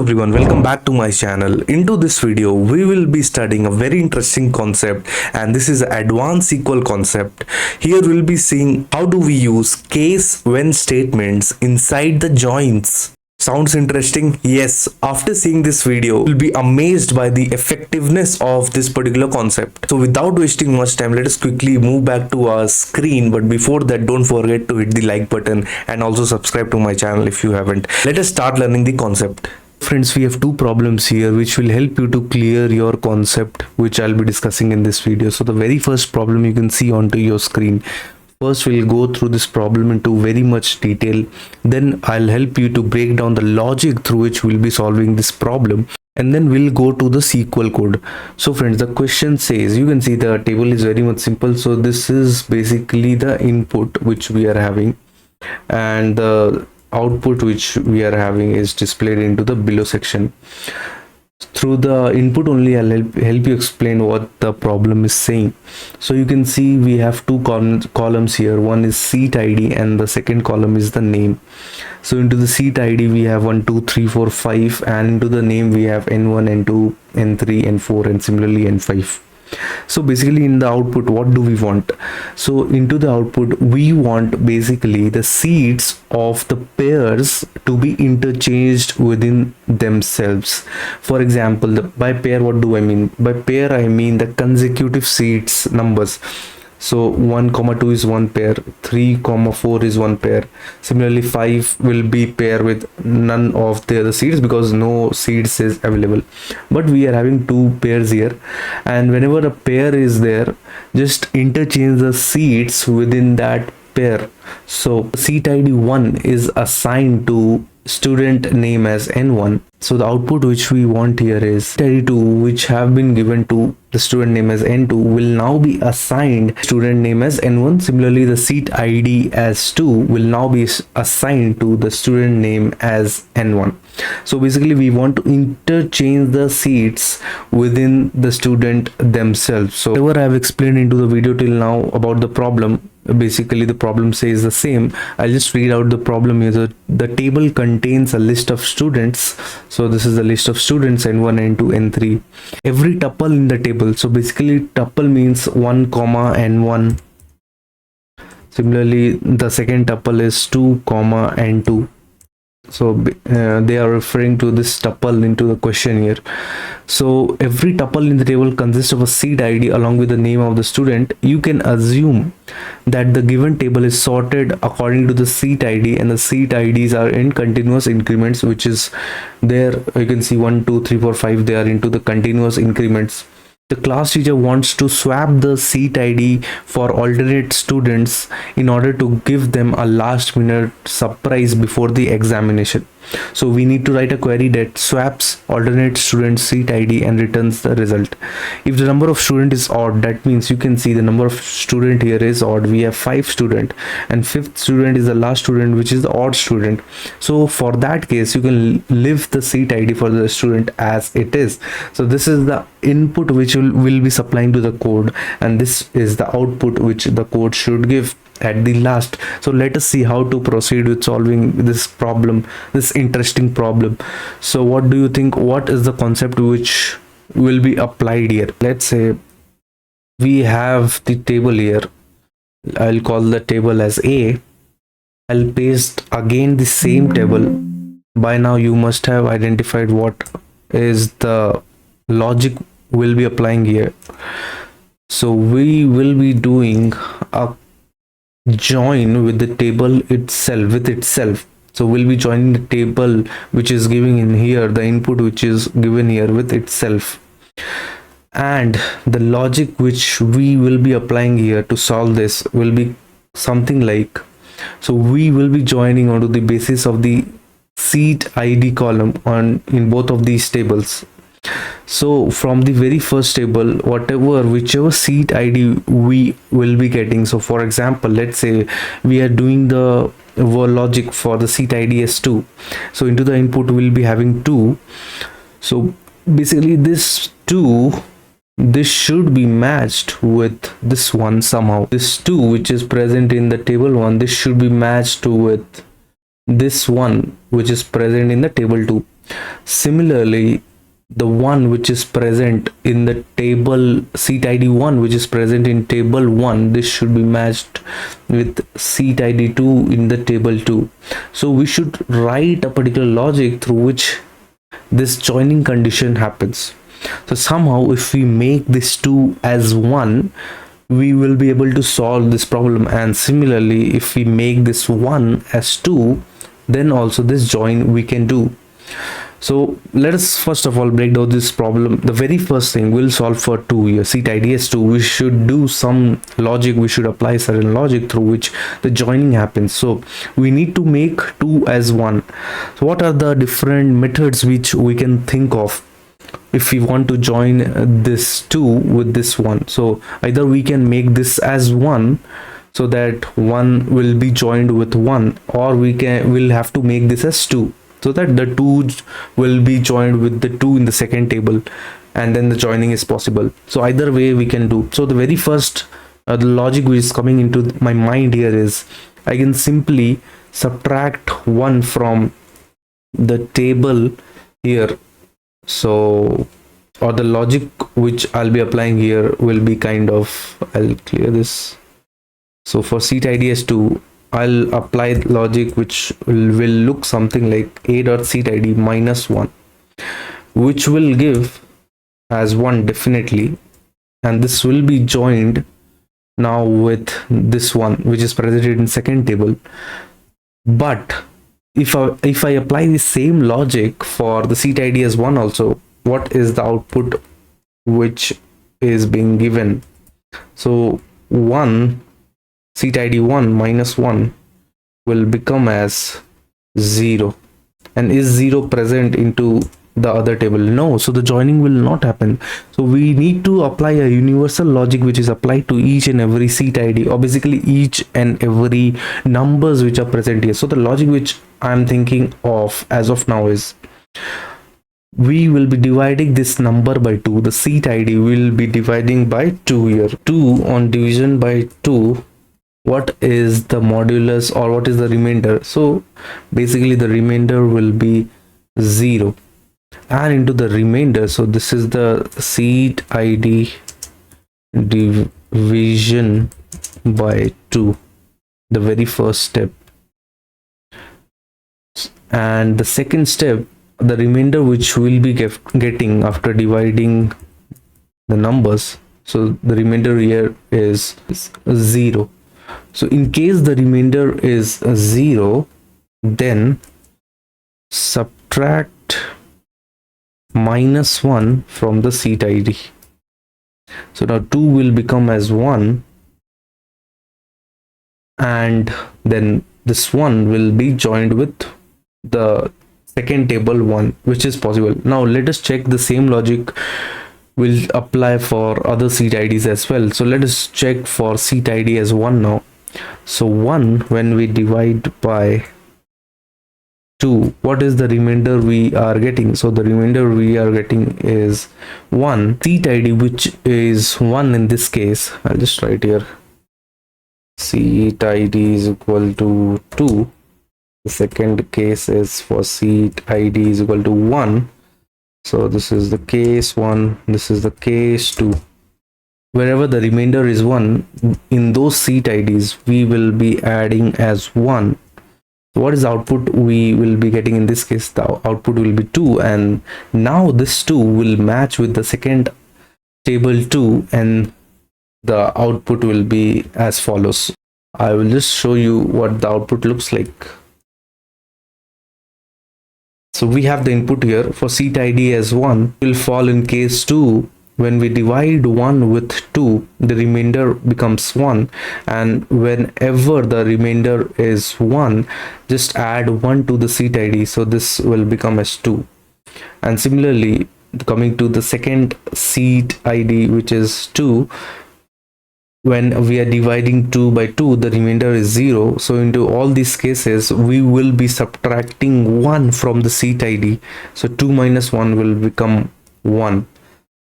Everyone, welcome back to my channel. Into this video we will be studying a very interesting concept, and this is advanced SQL concept. Here we'll be seeing how do we use case when statements inside the joins. Sounds interesting? Yes. After seeing this video, you'll be amazed by the effectiveness of this particular concept. So without wasting much time, let us quickly move back to our screen. But before that, don't forget to hit the like button and also subscribe to my channel if you haven't. Let us start learning the concept. Friends, we have two problems here which will help you to clear your concept, which I'll be discussing in this video. So the very first problem you can see onto your screen. First, we'll go through this problem into very much detail. Then I'll help you to break down the logic through which we'll be solving this problem. And then we'll go to the SQL code. So friends, the question says, you can see the table is very much simple. So this is basically the input which we are having, and the output which we are having is displayed into the below section. Through the input only, I'll help you explain what the problem is saying. So you can see we have two columns here. One is seat ID and the second column is the name. So into the seat ID we have 1 2 3 4 5, and into the name we have n1 n2 n3 n4 and similarly n5. So basically in the output, what do we want? So into the output we want basically the seats of the pairs to be interchanged within themselves. For example, by pair, what do I mean? By pair I mean the consecutive seats numbers. So 1 comma 2 is one pair, 3 comma 4 is one pair. Similarly 5 will be pair with none of the other seeds because no seeds is available, but we are having two pairs here, and whenever a pair is there, just interchange the seeds within that pair. So seat ID 1 is assigned to student name as n1. So the output which we want here is seat ID 2, which have been given to the student name as n2, will now be assigned student name as n1. Similarly, the seat ID as 2 will now be assigned to the student name as n1. So basically we want to interchange the seats within the student themselves. So whatever I have explained into the video till now about the problem, basically the problem says the same. I'll just read out the problem here. The table contains a list of students. So this is the list of students n1 n2 n3. Every tuple in the table, so basically tuple means 1 comma n1. Similarly, the second tuple is 2 comma n2. So they are referring to this tuple into the question here. So every tuple in the table consists of a seat ID along with the name of the student. You can assume that the given table is sorted according to the seat ID, and the seat IDs are in continuous increments, which is there. You can see 1 2 3 4 5, they are into the continuous increments. The class teacher wants to swap the seat ID for alternate students in order to give them a last minute surprise before the examination. So we need to write a query that swaps alternate student seat ID and returns the result. If the number of student is odd, that means you can see the number of student here is odd. We have 5 student, and 5th student is the last student, which is the odd student. So for that case, you can leave the seat ID for the student as it is. So this is the input which will be supplying to the code, and this is the output which the code should give at the last. So let us see how to proceed with solving this problem, this interesting problem. So what do you think? What is the concept which will be applied here? Let's say we have the table here. I'll call the table as A. I'll paste again the same table. By now you must have identified what is the logic we'll be applying here. So we will be doing a join with the table itself. So we'll be joining the table which is giving in here, the input which is given here with itself, and the logic which we will be applying here to solve this will be something like, so we will be joining onto the basis of the seat ID column in both of these tables. So from the very first table, whichever seat ID we will be getting. So for example, let's say we are doing the logic for the seat ID as 2. So into the input we'll be having 2. So basically this 2, this should be matched with this one somehow. This 2 which is present in the table 1, this should be matched with this one which is present in the table 2. Similarly, the one which is present in the table seat id 1, which is present in table 1, this should be matched with seat id 2 in the table 2. So we should write a particular logic through which this joining condition happens. So somehow if we make this 2 as 1, we will be able to solve this problem, and similarly if we make this 1 as 2, then also this join we can do. So let us first of all break down this problem. The very first thing we'll solve for 2 here, seat id is 2. We should do some logic, we should apply certain logic through which the joining happens. So we need to make 2 as 1. So what are the different methods which we can think of if we want to join this 2 with this 1? So either we can make this as 1, so that 1 will be joined with 1, or we'll have to make this as 2, so that the 2 will be joined with the 2 in the second table, and then the joining is possible. So either way we can do. So the very first the logic which is coming into my mind here is I can simply subtract 1 from the table here. So, or the logic which I'll be applying here will be kind of, I'll clear this. So for seat id as 2, I'll apply logic which will look something like a dot seat id minus 1, which will give as 1 definitely, and this will be joined now with this one which is presented in second table. But if I apply the same logic for the seat id as 1 also, what is the output which is being given? So 1 seat id 1 minus 1 will become as 0. And is 0 present into the other table? No, so the joining will not happen. So we need to apply a universal logic which is applied to each and every seat id, or basically each and every numbers which are present here. So the logic which I'm thinking of as of now is, we will be dividing this number by 2. The seat id will be dividing by 2 here. 2 on division by 2, what is the modulus, or what is the remainder? So basically the remainder will be 0, and into the remainder, so this is the seat id division by 2, the very first step. And the second step, the remainder which we'll be getting after dividing the numbers, so the remainder here is 0. So in case the remainder is 0, then subtract minus 1 from the seat id. So now 2 will become as 1, and then this 1 will be joined with the second table 1, which is possible. Now let us check the same logic will apply for other seat ids as well. So let us check for seat id as 1 now. So 1, when we divide by 2, what is the remainder we are getting? So the remainder we are getting is 1. Seat id which is 1 in this case, I'll just write here, seat id is equal to 2. The second case is for seat id is equal to 1. So this is the case 1, this is the case 2. Wherever the remainder is 1, in those seat ids we will be adding as 1. What is the output we will be getting? In this case the output will be 2, and now this 2 will match with the second table 2, and the output will be as follows. I will just show you what the output looks like. So we have the input here for seat id as 1 will fall in case 2. When we divide 1 with 2, the remainder becomes 1, and whenever the remainder is 1, just add 1 to the seat id, so this will become as 2. And similarly, coming to the second seat id which is 2, when we are dividing 2 by 2, the remainder is 0. So into all these cases we will be subtracting 1 from the seat id, so 2 minus 1 will become 1.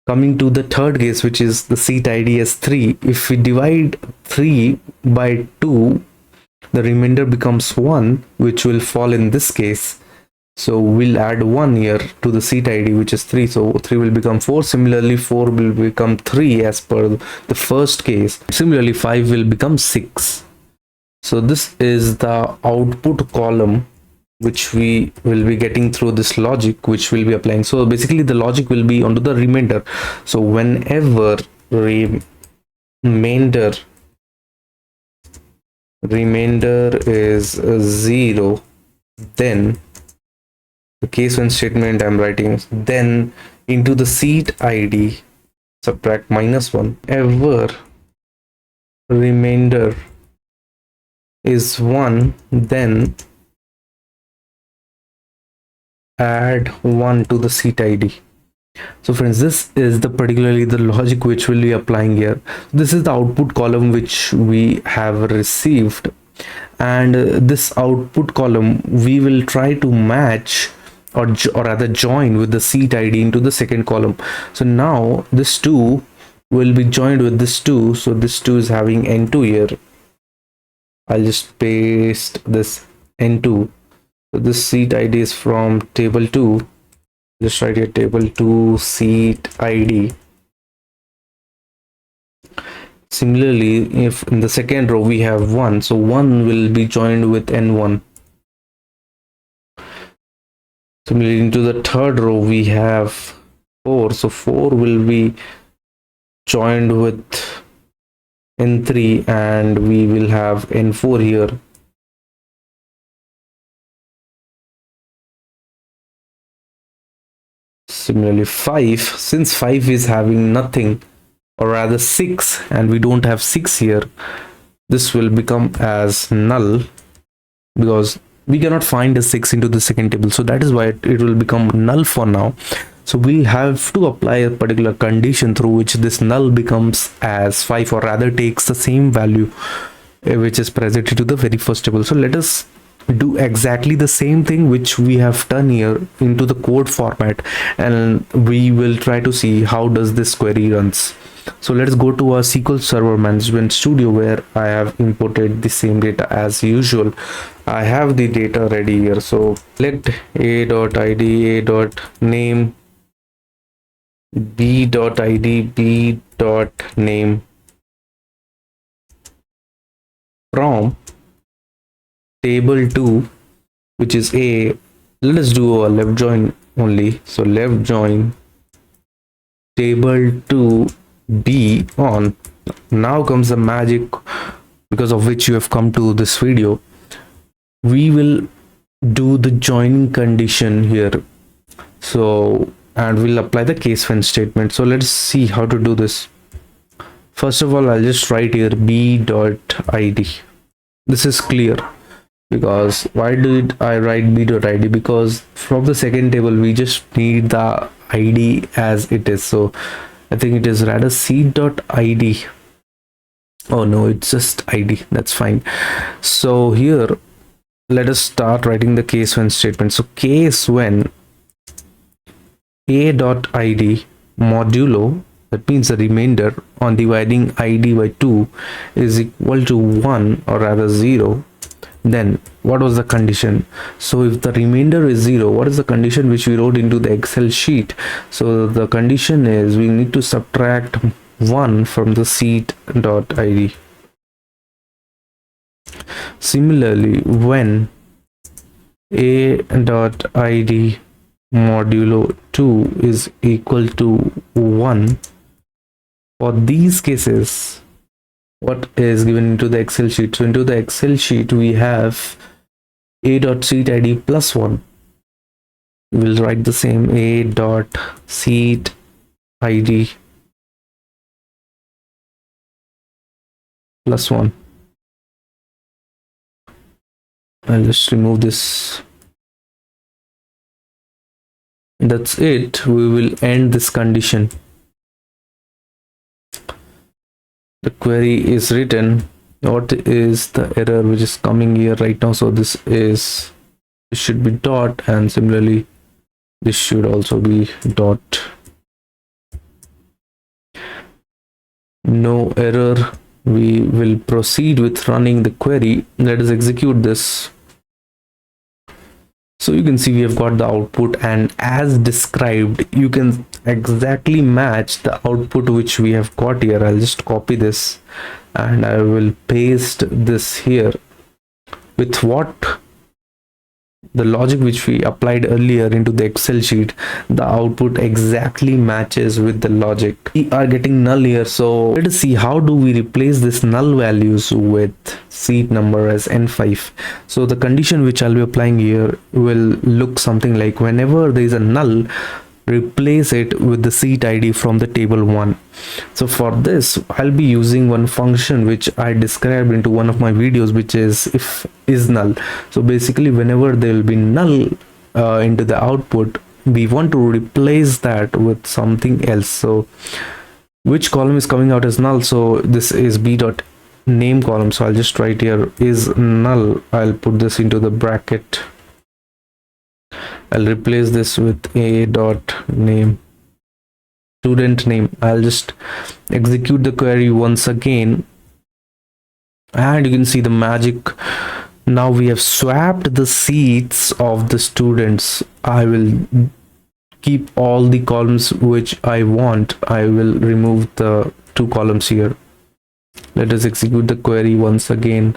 Coming to the third case, which is the seat id as 3, if we divide 3 by 2, the remainder becomes 1, which will fall in this case. So we'll add 1 here to the seat ID, which is 3. So 3 will become 4. Similarly, 4 will become 3 as per the first case. Similarly, 5 will become 6. So this is the output column which we will be getting through this logic, which will be applying. So basically the logic will be onto the remainder. So whenever remainder is 0, then the case when statement I'm writing, then into the seat ID subtract -1. Ever remainder is 1, then add 1 to the seat ID. So friends, this is the particularly the logic which will be applying here. This is the output column which we have received, and this output column we will try to match or rather join with the seat ID into the second column. So now this 2 will be joined with this 2. So this 2 is having n2 here. I'll just paste this n2. So this seat ID is from table 2. Just write here table 2 seat ID. Similarly, if in the second row we have 1, so 1 will be joined with n1. Similarly, into the third row we have 4, so 4 will be joined with n3, and we will have n4 here. Similarly, 5, since 5 is having nothing, or rather 6, and we don't have 6 here, this will become as null because we cannot find a 6 into the second table. So that is why it will become null for now. So we'll have to apply a particular condition through which this null becomes as 5, or rather takes the same value which is presented to the very first table. So let us do exactly the same thing which we have done here into the code format, and we will try to see how does this query runs. So let's go to our SQL Server Management Studio, where I have imported the same data as usual. I have the data ready here. So let a.id, a.name, b.id, b.name from table 2, which is a. Let us do a left join only. So left join table 2 b on. Now comes the magic because of which you have come to this video. We will do the joining condition here. So, and we'll apply the case when statement. So let's see how to do this. First of all, I'll just write here b.id. This is clear, because why did I write b.id? Because from the second table we just need the id as it is. So I think it is rather c.id. Oh no, it's just id. That's fine. So here let us start writing the case when statement. So case when a.id modulo, that means the remainder on dividing id by 2, is equal to 1, or rather 0, then what was the condition? So if the remainder is 0, what is the condition which we wrote into the Excel sheet? So the condition is we need to subtract 1 from the seat.id. Similarly, when a.id modulo 2 is equal to 1, for these cases, what is given into the Excel sheet? So into the Excel sheet we have a.seatid plus 1. We'll write the same a.seatid plus 1. I'll just remove this. That's it. We will end this condition. The query is written. What is the error which is coming here right now? So this should be dot, and similarly this should also be dot. No error. We will proceed with running the query. Let us execute this. So you can see we have got the output, and as described, you can exactly match the output which we have got here. I'll just copy this and I will paste this here with what the logic which we applied earlier into the Excel sheet. The output exactly matches with the logic. We are getting null here, so let us see how do we replace this null values with seat number as n5. So the condition which I'll be applying here will look something like, whenever there is a null, replace it with the seat id from the table 1. So for this I'll be using one function which I described into one of my videos, which is if is null. So basically whenever there will be null into the output, we want to replace that with something else. So which column is coming out as null? So this is b dot name column, so I'll just write here is null. I'll put this into the bracket. I'll replace this with a dot name, student name. I'll just execute the query once again, and you can see the magic. Now we have swapped the seats of the students. I will keep all the columns which I want. I will remove the 2 columns here. Let us execute the query once again.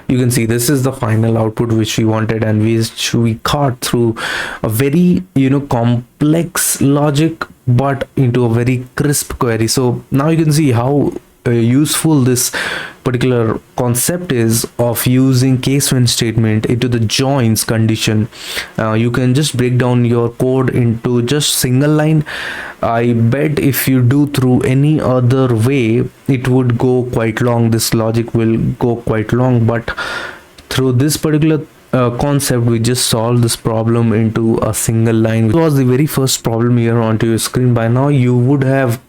You can see this is the final output which we wanted, and we cut through a very complex logic but into a very crisp query. So now you can see how useful this particular concept is of using case when statement into the joins condition. You can just break down your code into just single line. I bet if you do through any other way, it would go quite long. This logic will go quite long, but through this particular concept, we just solved this problem into a single line. It was the very first problem here onto your screen. By now you would have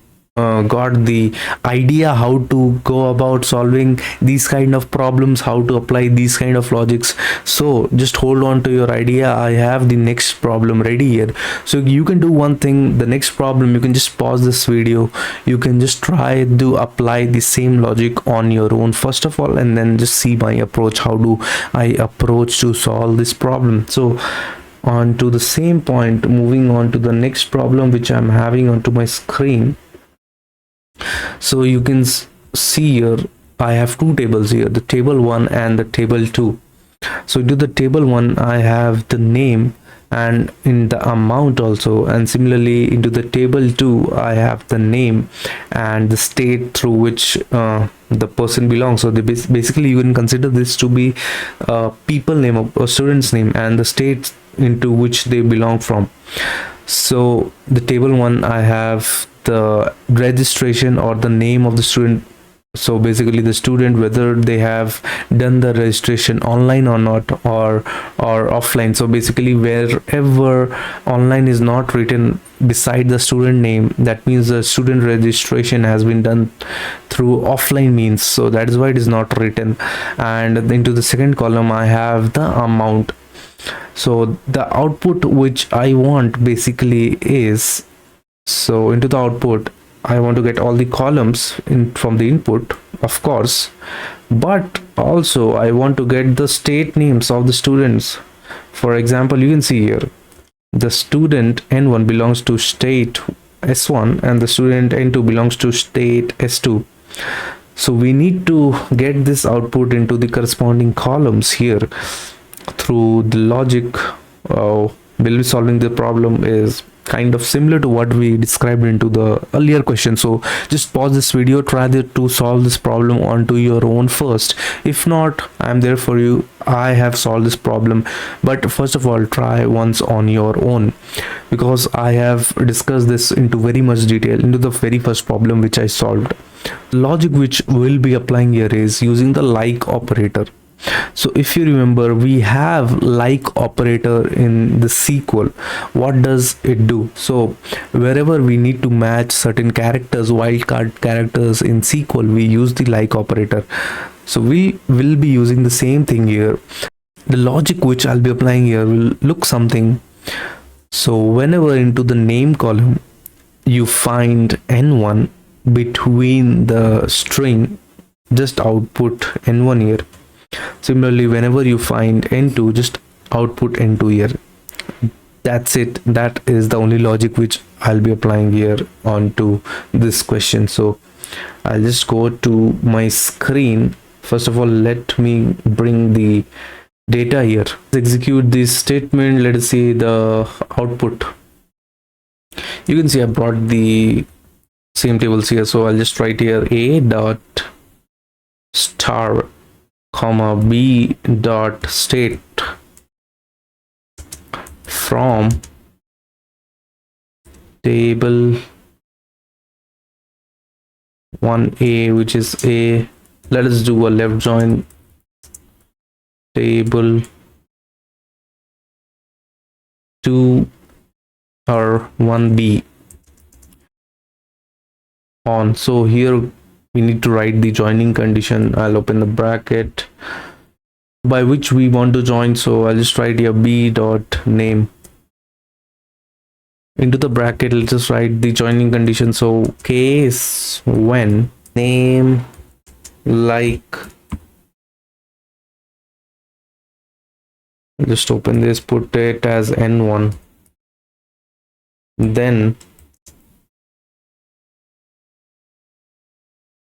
got the idea how to go about solving these kind of problems, how to apply these kind of logics. So just hold on to your idea. I have the next problem ready here. So you can do one thing. The next problem, you can just pause this video. You can just try to apply the same logic on your own first of all, and then just see my approach. How do I approach to solve this problem? So on to the same point, moving on to the next problem which I'm having onto my screen. So you can see here I have 2 tables here, the table 1 and the table 2. So into the table 1 I have the name and in the amount also, and similarly into the table 2 I have the name and the state through which the person belongs. So basically you can consider this to be a people name, a student's name, and the state into which they belong from. So the table 1 I have the registration or the name of the student. So basically the student, whether they have done the registration online or not, or offline. So basically wherever online is not written beside the student name, that means the student registration has been done through offline means. So that is why it is not written. And into the second column I have the amount. So the output which I want basically is, so into the output I want to get all the columns in from the input, of course, but also I want to get the state names of the students. For example, you can see here the student n1 belongs to state s1 and the student n2 belongs to state s2. So we need to get this output into the corresponding columns here through the logic. We'll be solving the problem is kind of similar to what we described into the earlier question. So just pause this video, try to solve this problem onto your own first. If not, I'm there for you. I have solved this problem, but first of all try once on your own, because I have discussed this into very much detail into the very first problem which I solved. The logic which we'll be applying here is using the like operator. So if you remember, we have like operator in the SQL. What does it do? So wherever we need to match certain characters, wildcard characters in SQL, we use the like operator. So we will be using the same thing here. The logic which I'll be applying here will look something. So whenever into the name column you find n1 between the string, just output n1 here. Similarly, whenever you find n2, just output into here. That's it. That is the only logic which I'll be applying here onto this question. So I'll just go to my screen. First of all, let me bring the data here. Let's execute this statement. Let us see the output. You can see I brought the same tables here. So I'll just write here a dot star comma b dot state from table 1a, which is a, let us do a left join table 2 or 1b on. So here we need to write the joining condition. I'll open the bracket by which we want to join. So I'll just write here b dot name. Into the bracket, let's just write the joining condition. So case when name like, just open this, put it as n1, then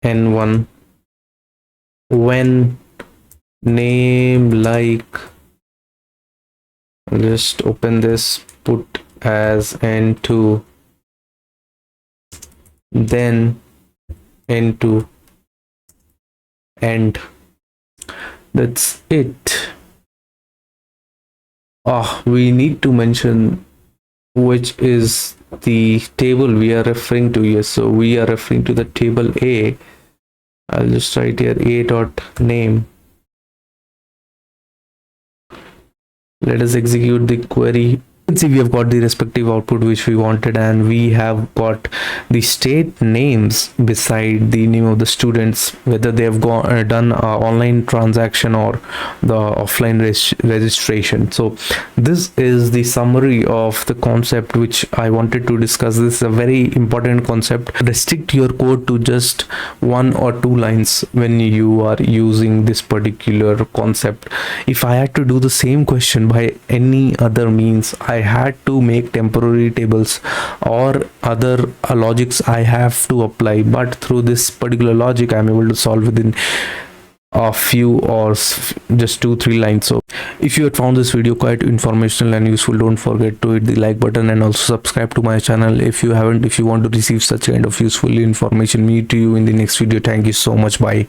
n1 when name like, just open this, put as n2, then n2 end. That's it. We need to mention which is the table we are referring to here. So we are referring to the table A. I'll just write here a dot name. Let us execute the query. You can see we have got the respective output which we wanted, and we have got the state names beside the name of the students, whether they have done online transaction or the offline registration. So this is the summary of the concept which I wanted to discuss. This is a very important concept. Restrict your code to just 1 or 2 lines when you are using this particular concept. If I had to do the same question by any other means, I had to make temporary tables or other logics I have to apply, but through this particular logic I'm able to solve within a few or just 2-3 lines. So if you had found this video quite informational and useful, don't forget to hit the like button and also subscribe to my channel if you haven't, if you want to receive such kind of useful information. Meet you in the next video. Thank you so much. Bye.